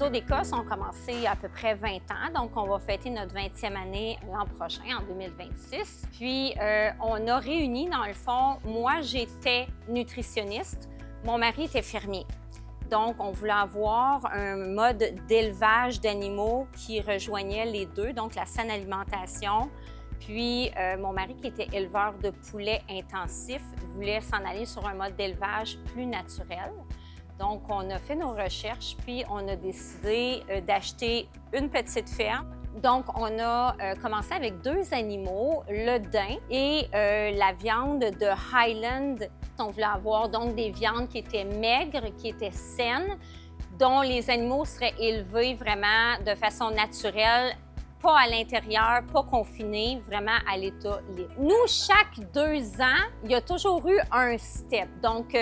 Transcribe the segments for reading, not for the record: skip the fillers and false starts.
Museau d'Écosse ont commencé à peu près 20 ans, donc on va fêter notre 20e année l'an prochain, en 2026. Puis, on a réuni, dans le fond, moi, j'étais nutritionniste, mon mari était fermier. Donc, on voulait avoir un mode d'élevage d'animaux qui rejoignait les deux, donc la saine alimentation. Puis, mon mari, qui était éleveur de poulets intensif, voulait s'en aller sur un mode d'élevage plus naturel. Donc, on a fait nos recherches, puis on a décidé d'acheter une petite ferme. Donc, on a commencé avec 2 animaux, le daim et la viande de Highland. On voulait avoir donc des viandes qui étaient maigres, qui étaient saines, dont les animaux seraient élevés vraiment de façon naturelle, pas à l'intérieur, pas confinés, vraiment à l'état libre. Nous, chaque 2 ans, il y a toujours eu un step. Donc,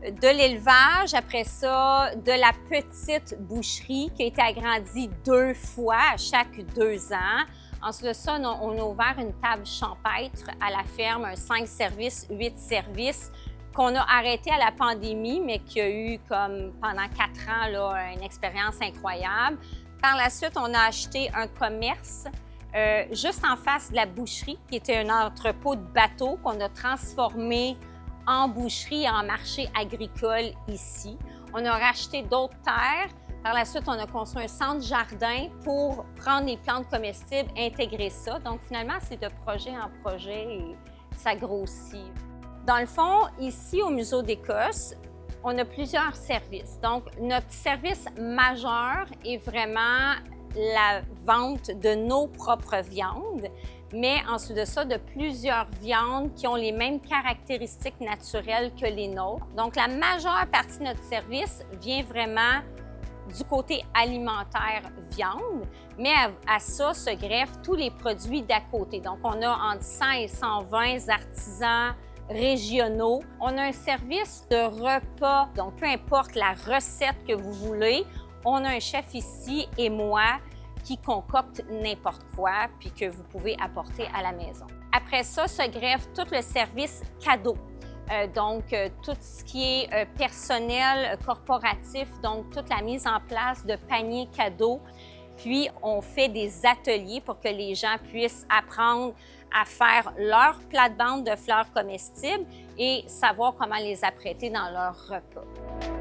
de l'élevage, après ça, de la petite boucherie qui a été agrandie 2 fois à chaque 2 ans. Ensuite de ça, on a ouvert une table champêtre à la ferme, un 5 services, 8 services, qu'on a arrêté à la pandémie, mais qui a eu comme pendant 4 ans là, une expérience incroyable. Par la suite, on a acheté un commerce juste en face de la boucherie, qui était un entrepôt de bateaux qu'on a transformé en boucherie et en marché agricole ici. On a racheté d'autres terres. Par la suite, on a construit un centre jardin pour prendre les plantes comestibles, intégrer ça. Donc, finalement, c'est de projet en projet et ça grossit. Dans le fond, ici, au Museau d'Écosse, on a plusieurs services. Donc, notre service majeur est vraiment la vente de nos propres viandes, mais ensuite de ça, de plusieurs viandes qui ont les mêmes caractéristiques naturelles que les nôtres. Donc, la majeure partie de notre service vient vraiment du côté alimentaire viande, mais à ça se greffent tous les produits d'à côté. Donc, on a entre 100 et 120 artisans régionaux. On a un service de repas, donc peu importe la recette que vous voulez, on a un chef ici et moi qui concocte n'importe quoi puis que vous pouvez apporter à la maison. Après ça se greffe tout le service cadeau. Tout ce qui est personnel, corporatif, donc toute la mise en place de paniers cadeaux. Puis, on fait des ateliers pour que les gens puissent apprendre à faire leur plate-bande de fleurs comestibles et savoir comment les apprêter dans leur repas.